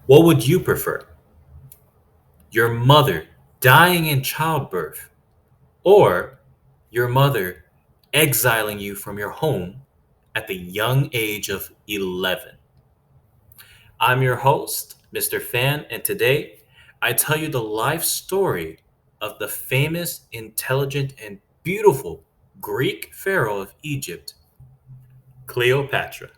What would you prefer? Your mother dying in childbirth or your mother exiling you from your home at the young age of 11? I'm your host, Mr. Fan, and today I tell you the life story of the famous, intelligent, and beautiful Greek Pharaoh of Egypt, Cleopatra.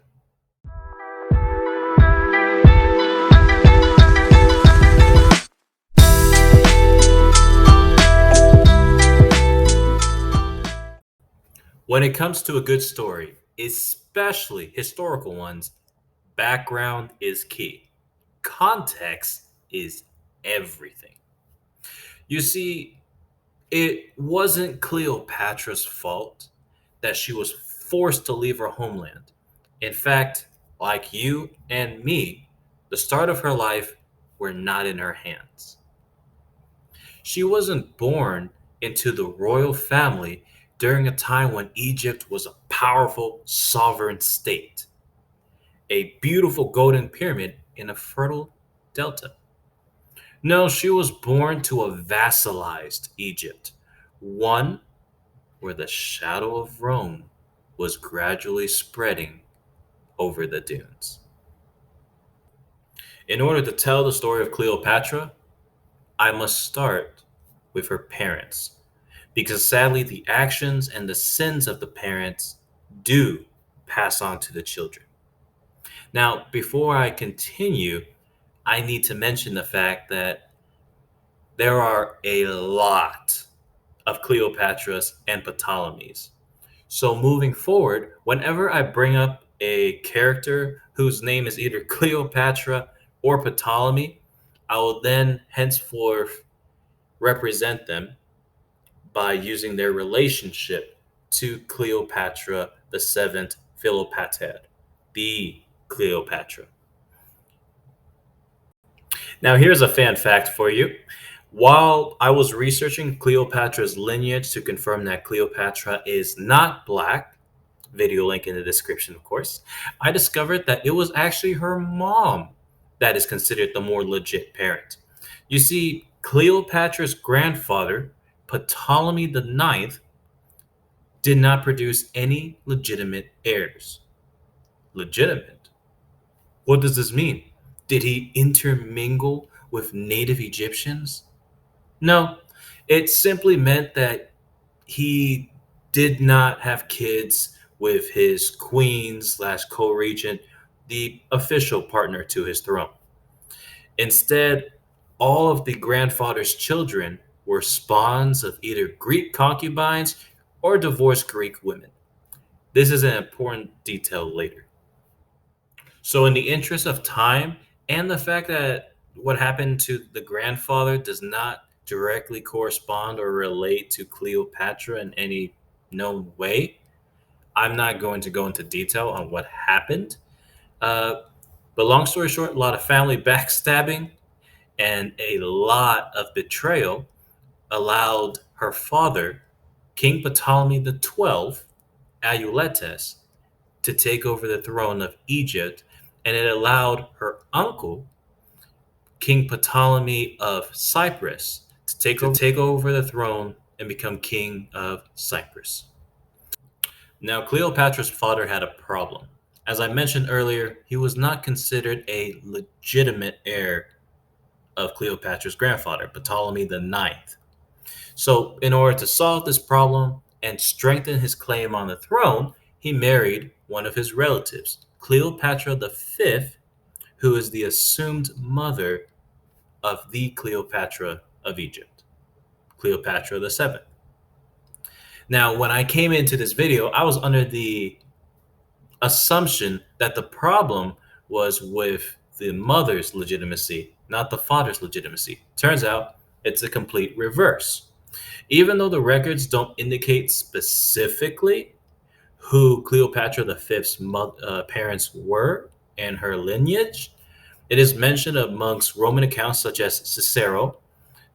When it comes to a good story, especially historical ones, background is key. Context is everything. You see, it wasn't Cleopatra's fault that she was forced to leave her homeland. In fact, like you and me, the start of her life were not in her hands. She wasn't born into the royal family during a time when Egypt was a powerful sovereign state, a beautiful golden pyramid in a fertile delta. No, she was born to a vassalized Egypt, one where the shadow of Rome was gradually spreading over the dunes. In order to tell the story of Cleopatra, I must start with her parents, because sadly, the actions and the sins of the parents do pass on to the children. Now, before I continue, I need to mention the fact that there are a lot of Cleopatras and Ptolemies. So moving forward, whenever I bring up a character whose name is either Cleopatra or Ptolemy, I will then henceforth represent them by using their relationship to Cleopatra the seventh Philopater, the Cleopatra. Now, here's a fan fact for you. While I was researching Cleopatra's lineage to confirm that Cleopatra is not black, video link in the description, of course, I discovered that it was actually her mom that is considered the more legit parent. You see, Cleopatra's grandfather, Ptolemy the Ninth, did not produce any legitimate heirs. Legitimate? What does this mean? Did he intermingle with native Egyptians? No, it simply meant that he did not have kids with his queen slash co-regent, the official partner to his throne. Instead, all of the grandfather's children were spawns of either Greek concubines or divorced Greek women. This is an important detail later. So, in the interest of time and the fact that what happened to the grandfather does not directly correspond or relate to Cleopatra in any known way, I'm not going to go into detail on what happened. Uh, but long story short, a lot of family backstabbing and a lot of betrayal allowed her father, King Ptolemy the 12th, Auletes, to take over the throne of Egypt, and it allowed her uncle, King Ptolemy of Cyprus, to take over the throne and become king of Cyprus. Now, Cleopatra's father had a problem. As I mentioned earlier, he was not considered a legitimate heir of Cleopatra's grandfather, Ptolemy the Ninth. So, in order to solve this problem and strengthen his claim on the throne, he married one of his relatives, Cleopatra the Fifth, who is the assumed mother of the Cleopatra of Egypt, Cleopatra the Seventh. Now, when I came into this video, I was under the assumption that the problem was with the mother's legitimacy, not the father's legitimacy. Turns out it's a complete reverse. Even though the records don't indicate specifically who Cleopatra V's parents were and her lineage, it is mentioned amongst Roman accounts such as Cicero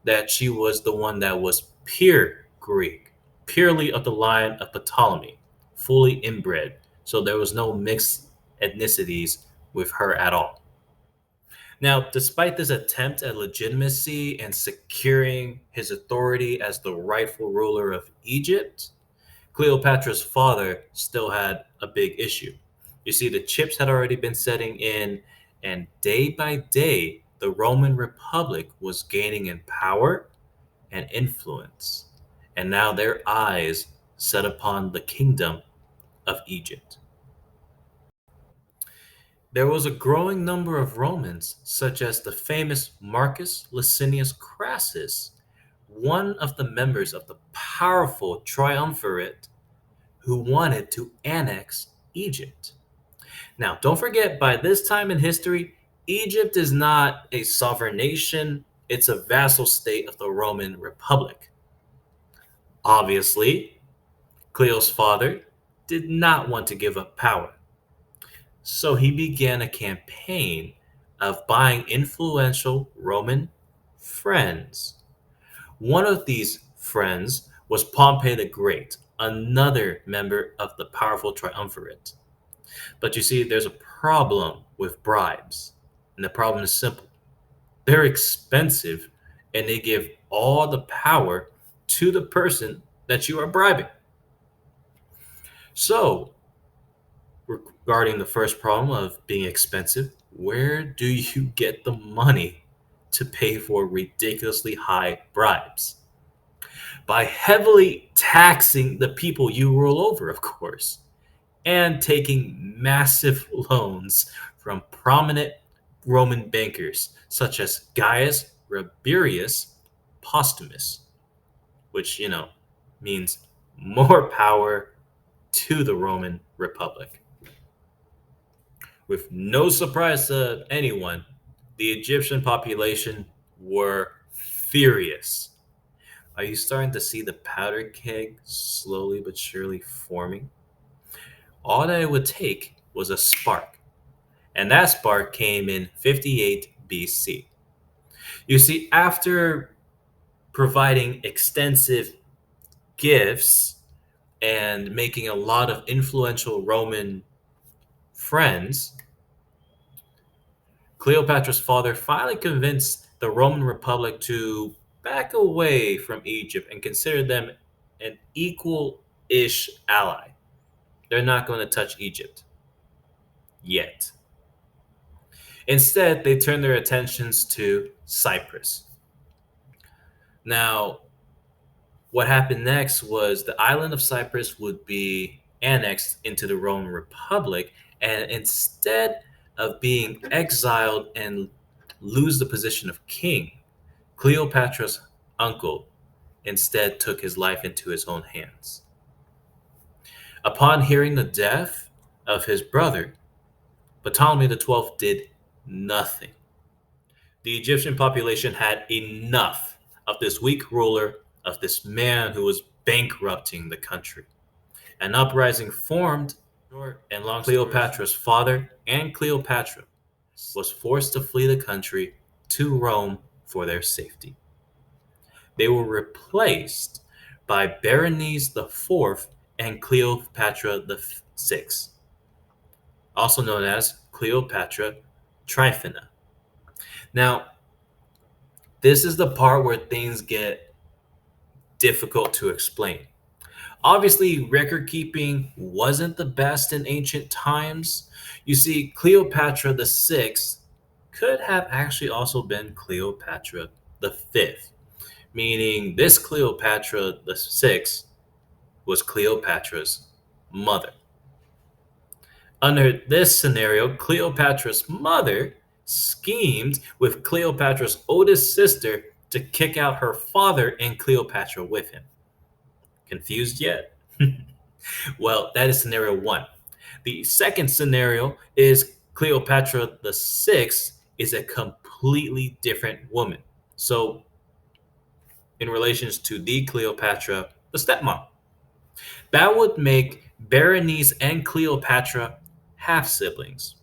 that she was the one that was pure Greek, purely of the line of Ptolemy, fully inbred. So there was no mixed ethnicities with her at all. Now, despite this attempt at legitimacy and securing his authority as the rightful ruler of Egypt, Cleopatra's father still had a big issue. You see, the chips had already been setting in, and day by day, the Roman Republic was gaining in power and influence. And now their eyes set upon the kingdom of Egypt. There was a growing number of Romans, such as the famous Marcus Licinius Crassus, one of the members of the powerful triumvirate who wanted to annex Egypt. Now, don't forget, by this time in history, Egypt is not a sovereign nation, it's a vassal state of the Roman Republic. Obviously, Cleo's father did not want to give up power, so he began a campaign of buying influential Roman friends. One of these friends was Pompey the Great, another member of the powerful triumvirate. But you see, there's a problem with bribes. And the problem is simple: they're expensive and they give all the power to the person that you are bribing. So, regarding the first problem of being expensive, where do you get the money to pay for ridiculously high bribes? By heavily taxing the people you rule over, of course, and taking massive loans from prominent Roman bankers such as Gaius Rabirius Postumus, which, means more power to the Roman Republic. With no surprise to anyone, the Egyptian population were furious. Are you starting to see the powder keg slowly but surely forming? All that it would take was a spark, and that spark came in 58 BC. You see, after providing extensive gifts and making a lot of influential Roman friends, Cleopatra's father finally convinced the Roman Republic to back away from Egypt and consider them an equal ish ally. They're not going to touch Egypt yet. Instead, they turned their attentions to Cyprus. Now, what happened next was the island of Cyprus would be annexed into the Roman Republic, and instead of being exiled and lose the position of king, Cleopatra's uncle instead took his life into his own hands. Upon hearing the death of his brother, Ptolemy XII did nothing. The Egyptian population had enough of this weak ruler, of this man who was bankrupting the country. An uprising formed, and long Cleopatra's father and Cleopatra was forced to flee the country to Rome for their safety. They were replaced by Berenice the Fourth and Cleopatra the Sixth, also known as Cleopatra Tryphena. Now, this is the part where things get difficult to explain. Obviously, record keeping wasn't the best in ancient times. You see, Cleopatra the Sixth could have actually also been Cleopatra the Fifth, meaning this Cleopatra the Sixth was Cleopatra's mother. Under this scenario, Cleopatra's mother schemed with Cleopatra's oldest sister to kick out her father and Cleopatra with him. Confused yet? Well, that is scenario one. The second scenario is Cleopatra the Sixth is a completely different woman. So, in relations to the Cleopatra, the stepmom, that would make Berenice and Cleopatra half siblings.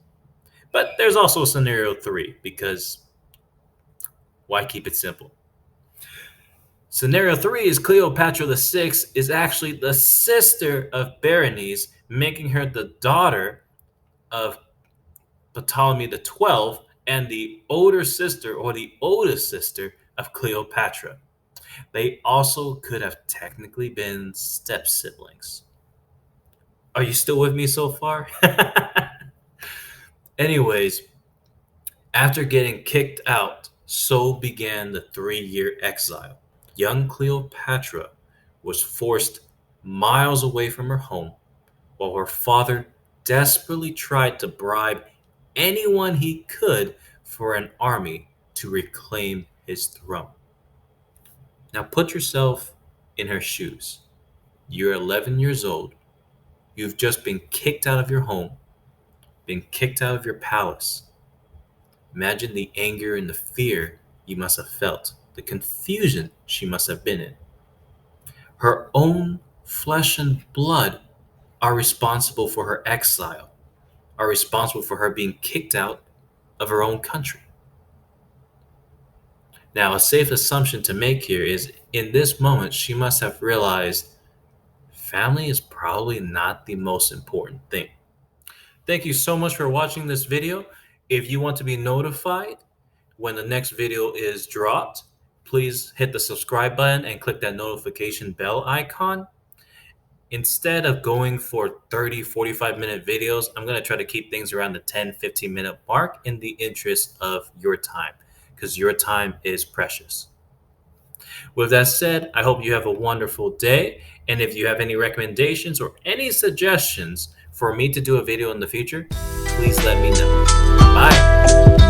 But there's also scenario three, because why keep it simple? Scenario three is Cleopatra the Sixth is actually the sister of Berenice, making her the daughter of Ptolemy the 12th and the older sister or the oldest sister of Cleopatra. They also could have technically been step siblings. Are you still with me so far? Anyways, after getting kicked out, so began the 3 year exile. Young Cleopatra was forced miles away from her home while her father desperately tried to bribe anyone he could for an army to reclaim his throne. Now put yourself in her shoes. You're 11 years old. You've just been kicked out of your home, been kicked out of your palace. Imagine the anger and the fear you must have felt, the confusion she must have been in. Her own flesh and blood are responsible for her exile, are responsible for her being kicked out of her own country. Now, a safe assumption to make here is in this moment, she must have realized family is probably not the most important thing. Thank you so much for watching this video. If you want to be notified when the next video is dropped, please hit the subscribe button and click that notification bell icon. Instead of going for 30, 45-minute videos, I'm going to try to keep things around the 10, 15-minute mark in the interest of your time, because your time is precious. With that said, I hope you have a wonderful day. And if you have any recommendations or any suggestions for me to do a video in the future, please let me know. Bye.